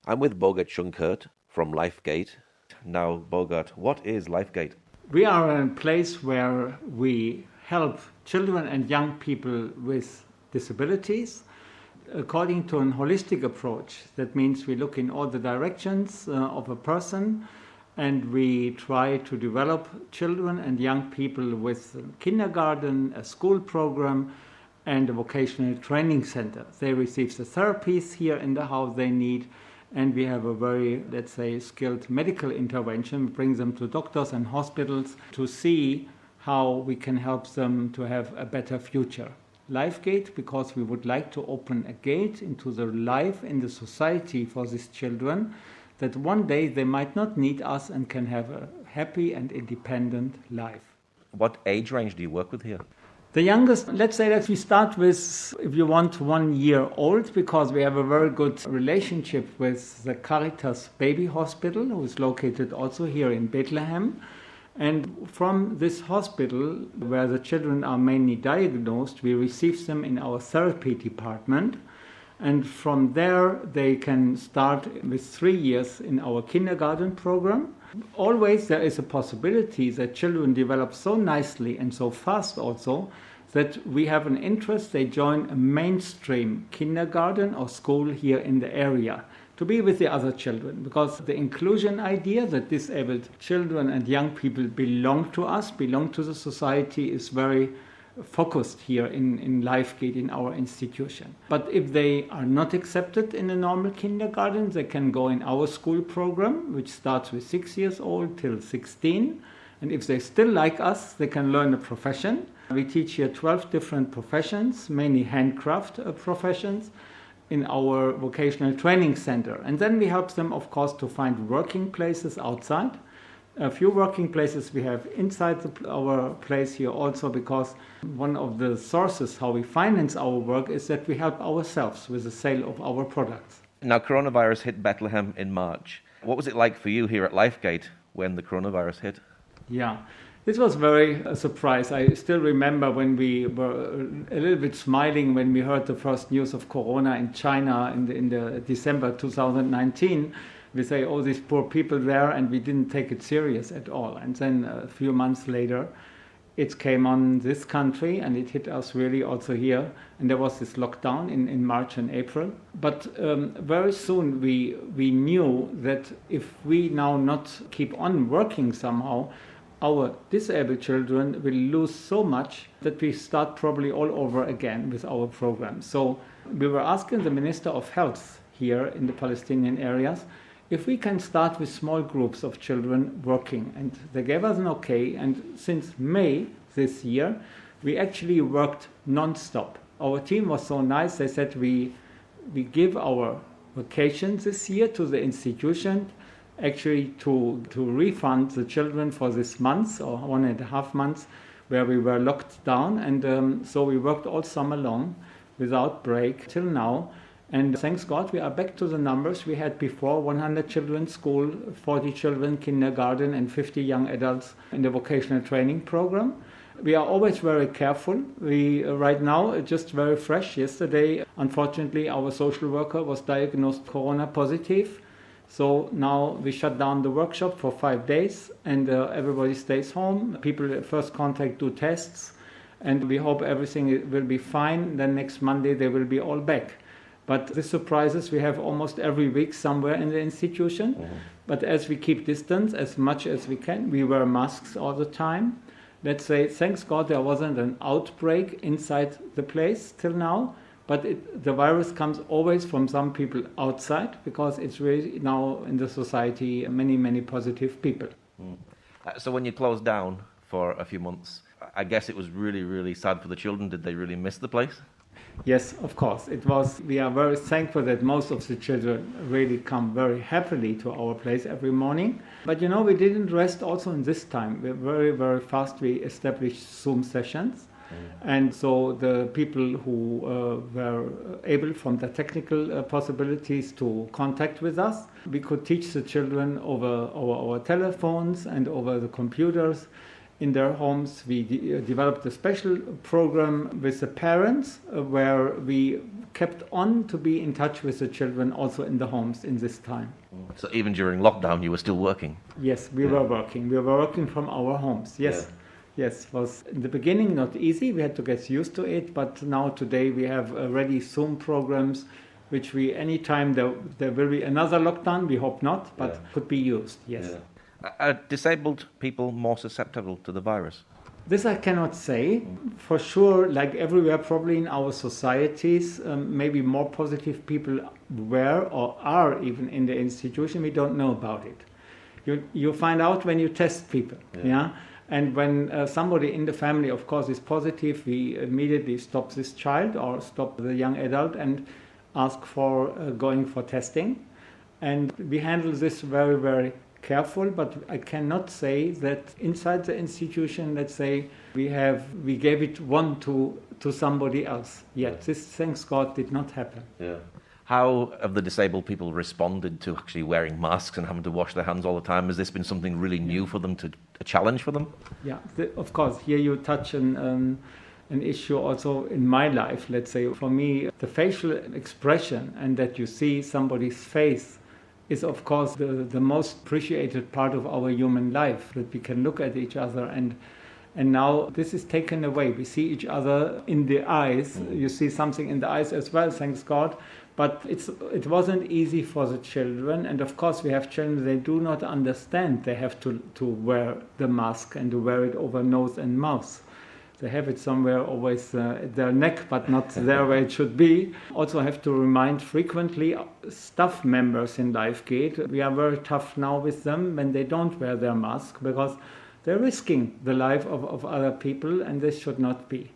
I'm with Burghard Schunkert from Lifegate. Now, Burghard, what is Lifegate? We are a place where we help children and young people with disabilities according to a holistic approach. That means we look in all the directions of a person, and we try to develop children and young people with kindergarten, a school program, and a vocational training center. They receive the therapies here in the house they need, and we have a very, let's say, skilled medical intervention. We bring them to doctors and hospitals to see how we can help them to have a better future. Lifegate, because we would like to open a gate into the life in the society for these children, that one day they might not need us and can have a happy and independent life. What age range do you work with here? The youngest, let's say that we start with, if you want, 1 year old, because we have a very good relationship with the Caritas Baby Hospital, who is located also here in Bethlehem. And from this hospital, where the children are mainly diagnosed, we receive them in our therapy department. And from there, they can start with 3 years in our kindergarten program. Always there is a possibility that children develop so nicely and so fast also that we have an interest they join a mainstream kindergarten or school here in the area to be with the other children, because the inclusion idea that disabled children and young people belong to us, belong to the society, is very focused here in Lifegate, in our institution. But if they are not accepted in a normal kindergarten, they can go in our school program, which starts with 6 years old till 16. And if they still like us, they can learn a profession. We teach here 12 different professions, mainly handcraft professions, in our vocational training center. And then we help them, of course, to find working places outside. A few working places we have inside our place here also, because one of the sources how we finance our work is that we help ourselves with the sale of our products. Now, coronavirus hit Bethlehem in March. What was it like for you here at Lifegate when the coronavirus hit? Yeah, this was very a surprise. I still remember when we were a little bit smiling when we heard the first news of corona in China in the December 2019. We say, oh, these poor people there, and we didn't take it serious at all. And then a few months later, it came on this country, and it hit us really also here. And there was this lockdown in March and April. But very soon we knew that if we now not keep on working somehow, our disabled children will lose so much that we start probably all over again with our program. So we were asking the Minister of Health here in the Palestinian areas if we can start with small groups of children working. And they gave us an okay. And since May this year, we actually worked non-stop. Our team was so nice. They said we give our vacation this year to the institution, actually to refund the children for this month or 1.5 months where we were locked down. And so we worked all summer long without break till now. And thanks God, we are back to the numbers we had before: 100 children school, 40 children kindergarten, and 50 young adults in the vocational training program. We are always very careful. We right now, just very fresh, yesterday, unfortunately, our social worker was diagnosed corona positive. So now we shut down the workshop for 5 days, and everybody stays home. People at first contact do tests, and we hope everything will be fine. Then next Monday they will be all back. But the surprises we have almost every week somewhere in the institution. Mm-hmm. But as we keep distance as much as we can, we wear masks all the time. Let's say, thanks God, there wasn't an outbreak inside the place till now. But the virus comes always from some people outside, because it's really now in the society many, many positive people. Mm. So when you closed down for a few months, I guess it was really, really sad for the children. Did they really miss the place? Yes, of course. It was. We are very thankful that most of the children really come very happily to our place every morning. But you know, we didn't rest also in this time. We're very, very fast. We established Zoom sessions. And so the people who were able from the technical possibilities to contact with us, we could teach the children over our telephones and over the computers. in their homes. We developed a special program with the parents where we kept on to be in touch with the children also in the homes in this time. So even during lockdown, you were still working? Yes, we were working. We were working from our homes, yes. Yeah. Yes, it was in the beginning not easy. We had to get used to it, but now today we have already Zoom programs, which we, anytime there will be another lockdown, we hope not, but could be used, yes. Yeah. Are disabled people more susceptible to the virus? This I cannot say. For sure, like everywhere probably in our societies, maybe more positive people were or are even in the institution, we don't know about it. You find out when you test people, yeah? And when somebody in the family, of course, is positive, we immediately stop this child or stop the young adult and ask for going for testing. And we handle this very, very careful, but I cannot say that inside the institution, let's say, we gave it one to somebody else yet. This, thanks God, did not happen. Yeah. How have the disabled people responded to actually wearing masks and having to wash their hands all the time? Has this been something really new for them, a challenge for them? Yeah, of course. Here you touch an issue also in my life. Let's say, for me, the facial expression and that you see somebody's face is, of course, the most appreciated part of our human life, that we can look at each other and now this is taken away. We see each other in the eyes. You see something in the eyes as well, thanks God. But it wasn't easy for the children. And of course we have children, they do not understand. They have to wear the mask and to wear it over nose and mouth. They have it somewhere always at their neck, but not there where it should be. Also have to remind frequently staff members in Lifegate. We are very tough now with them when they don't wear their mask, because they're risking the life of other people, and this should not be.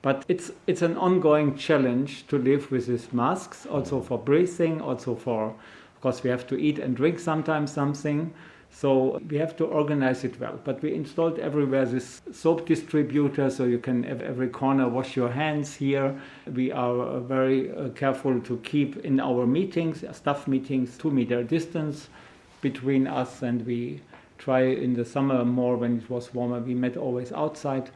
But it's an ongoing challenge to live with these masks, also for breathing, also for, of course, we have to eat and drink sometimes something. So we have to organize it well. But we installed everywhere this soap distributor, so you can at every corner wash your hands here. We are very careful to keep in our meetings, staff meetings, 2 meter distance between us, and we try in the summer more when it was warmer. We met always outside.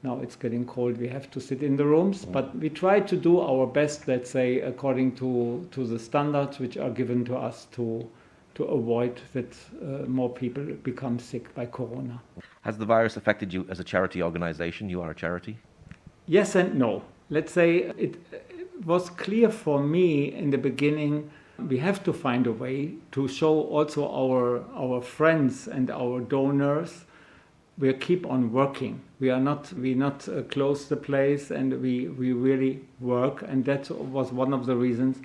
Now it's getting cold, we have to sit in the rooms, but we try to do our best, let's say, according to the standards which are given to us to avoid that more people become sick by corona. Has the virus affected you as a charity organization? You are a charity? Yes and no. Let's say it was clear for me in the beginning, we have to find a way to show also our friends and our donors we keep on working. We not close the place, and we really work. And that was one of the reasons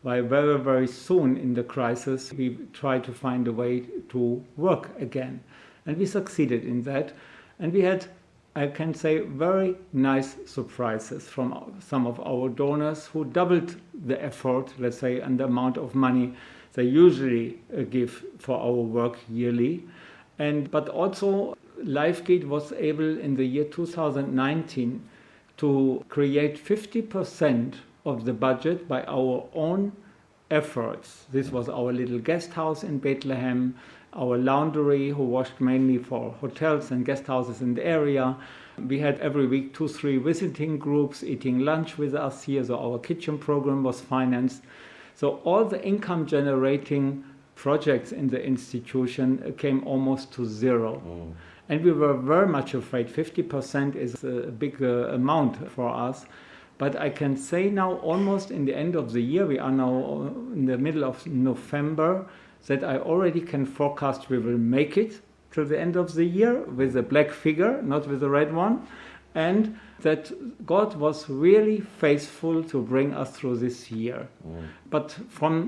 why very, very soon in the crisis we tried to find a way to work again. And we succeeded in that. And we had, I can say, very nice surprises from some of our donors who doubled the effort, let's say, and the amount of money they usually give for our work yearly. But also Lifegate was able in the year 2019 to create 50% of the budget by our own efforts. This was our little guest house in Bethlehem, our laundry who washed mainly for hotels and guest houses in the area. We had every week 2-3 visiting groups eating lunch with us here, so our kitchen program was financed. So all the income generating projects in the institution came almost to zero. And we were very much afraid. 50% is a big amount for us. But I can say now, almost in the end of the year, we are now in the middle of November, that I already can forecast we will make it to the end of the year with a black figure, not with a red one. And that God was really faithful to bring us through this year. But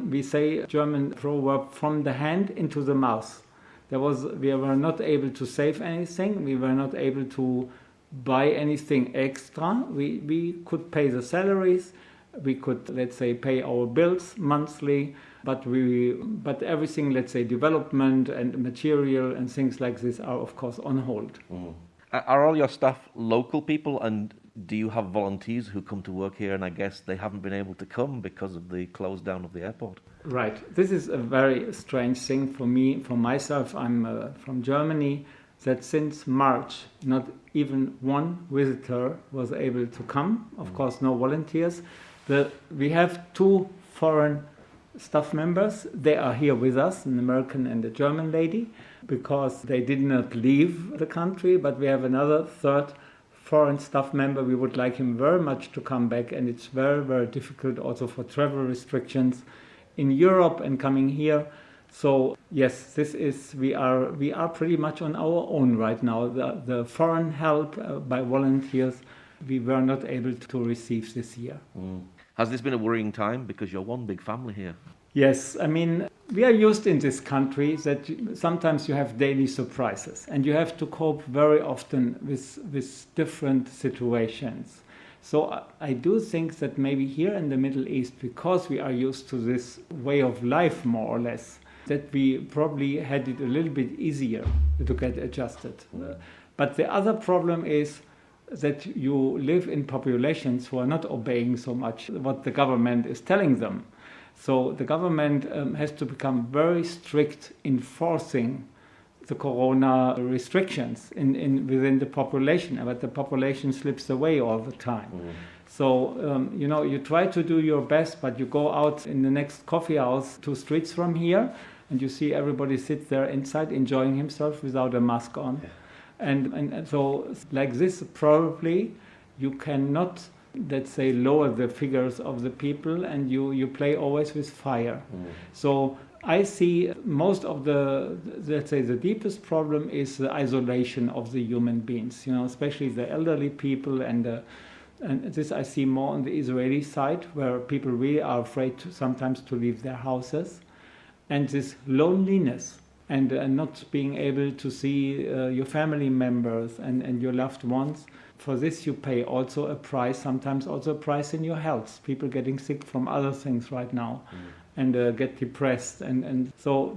we say, German proverb, from the hand into the mouth. We were not able to save anything. We were not able to buy anything extra. We could pay the salaries. We could, let's say, pay our bills monthly. But everything, let's say, development and material and things like this are, of course, on hold. Are all your staff local people, and do you have volunteers who come to work here, and I guess they haven't been able to come because of the close down of the airport? Right. This is a very strange thing for me, for myself. I'm from Germany. that since March, not even one visitor was able to come. Of course, no volunteers. We have 2 foreign staff members. They are here with us, an American and a German lady, because they did not leave the country. But we have another 3rd foreign staff member. We would like him very much to come back, and it's very, very difficult also for travel restrictions in Europe and coming here. So yes, we are pretty much on our own right now. The foreign help by volunteers we were not able to receive this year. Has this been a worrying time because you're one big family here? Yes, I mean, we are used in this country that sometimes you have daily surprises and you have to cope very often with different situations. So I do think that maybe here in the Middle East, because we are used to this way of life more or less, that we probably had it a little bit easier to get adjusted. But the other problem is that you live in populations who are not obeying so much what the government is telling them. So the government has to become very strict enforcing the corona restrictions within the population, but the population slips away all the time. So, you try to do your best, but you go out in the next coffee house 2 streets from here, and you see everybody sit there inside enjoying himself without a mask on. And so like this, probably you cannot, let's say, lower the figures of the people, and you play always with fire. So I see most of let's say, the deepest problem is the isolation of the human beings, especially the elderly people, and this I see more on the Israeli side, where people really are afraid sometimes to leave their houses, and this loneliness. And not being able to see your family members and your loved ones. For this you pay also a price, sometimes also a price in your health. People getting sick from other things right now and get depressed. And so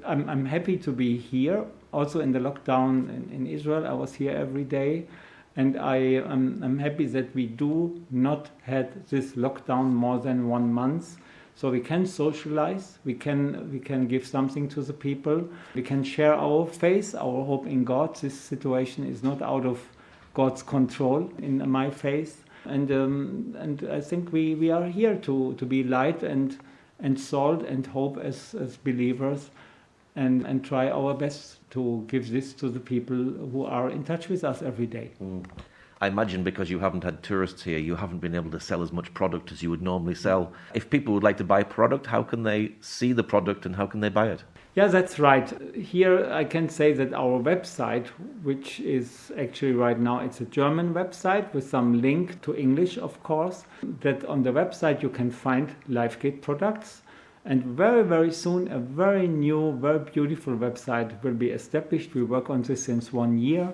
I'm happy to be here. Also in the lockdown in Israel, I was here every day. And I'm happy that we do not had this lockdown more than 1 month. So we can socialize, we can give something to the people, we can share our faith, our hope in God. This situation is not out of God's control in my faith. And I think we are here to be light and salt and hope as believers, and try our best to give this to the people who are in touch with us every day. I imagine because you haven't had tourists here, you haven't been able to sell as much product as you would normally sell. If people would like to buy product, how can they see the product and how can they buy it? Yeah, that's right. Here I can say that our website, which is actually right now, it's a German website with some link to English, of course, that on the website you can find Lifegate products. And very, very soon, a very new, very beautiful website will be established. We work on this since 1 year.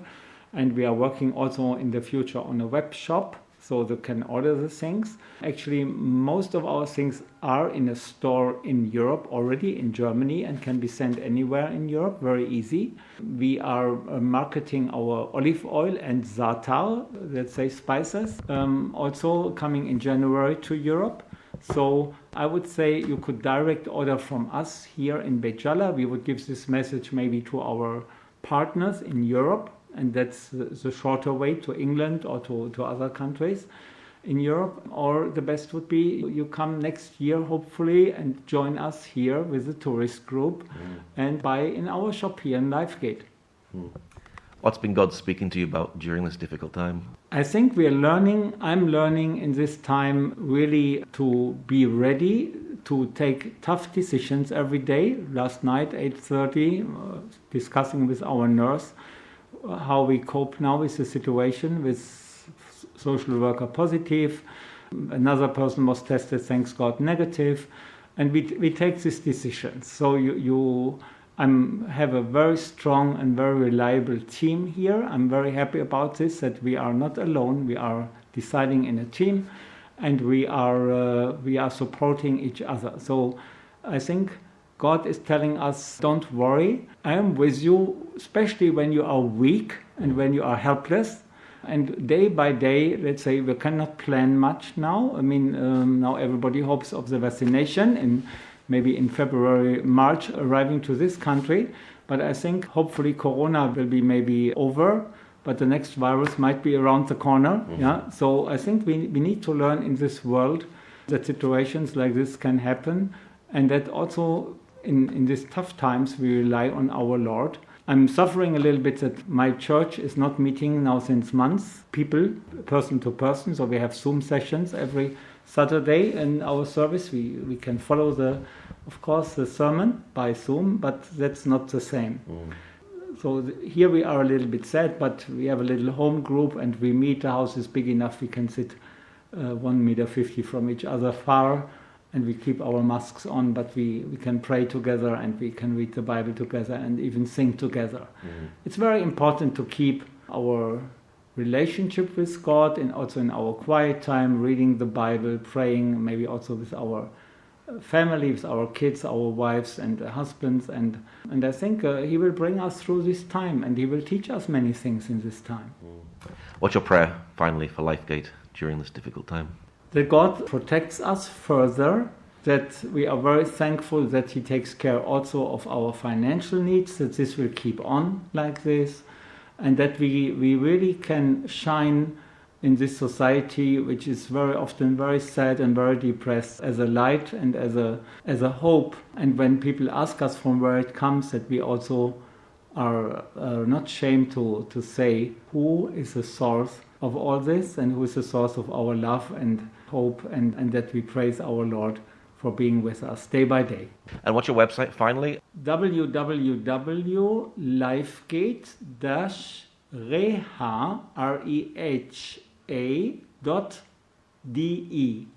And we are working also in the future on a web shop, so they can order the things. Actually, most of our things are in a store in Europe already, in Germany, and can be sent anywhere in Europe, very easy. We are marketing our olive oil and za'atar, let's say spices, also coming in January to Europe. So I would say you could direct order from us here in Beit Jala. We would give this message maybe to our partners in Europe, and that's the shorter way to England or to other countries in Europe. Or the best would be you come next year, hopefully, and join us here with the tourist group and buy in our shop here in Lifegate. What's been God speaking to you about during this difficult time? I think I'm learning in this time really to be ready to take tough decisions every day. Last night, 8:30, discussing with our nurse how we cope now with the situation with social worker positive. Another person was tested, thanks God, negative. And we take these decisions. So I have a very strong and very reliable team here. I'm very happy about this, that we are not alone. We are deciding in a team, and we are supporting each other. So I think God is telling us, don't worry, I am with you, especially when you are weak and when you are helpless. And day by day, let's say, we cannot plan much now. I mean, now everybody hopes of the vaccination, and maybe in February, March, arriving to this country. But I think hopefully Corona will be maybe over, but the next virus might be around the corner. Mm-hmm. Yeah. So I think we need to learn in this world that situations like this can happen, and that also in these tough times we rely on our Lord. I'm suffering a little bit that my church is not meeting now since months, people, person to person, so we have Zoom sessions every Saturday in our service. We can follow of course, the sermon by Zoom, but that's not the same. So here we are a little bit sad, but we have a little home group and we meet. The house is big enough, we can sit 1.50 meter from each other far, and we keep our masks on, but we can pray together and we can read the Bible together and even sing together. It's very important to keep our relationship with God and also in our quiet time, reading the Bible, praying, maybe also with our family, with our kids, our wives and husbands. And I think He will bring us through this time, and He will teach us many things in this time. What's your prayer, finally, for Lifegate during this difficult time? That God protects us further, that we are very thankful that He takes care also of our financial needs, that this will keep on like this, and that we really can shine in this society, which is very often very sad and very depressed, as a light and as a hope. And when people ask us from where it comes, that we also are not ashamed to say who is the source of all this and who is the source of our love and hope, and that we praise our Lord for being with us day by day. And what's your website, finally? www.reha.de.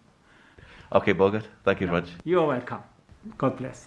Okay, Burghard, thank you very much. You're welcome. God bless.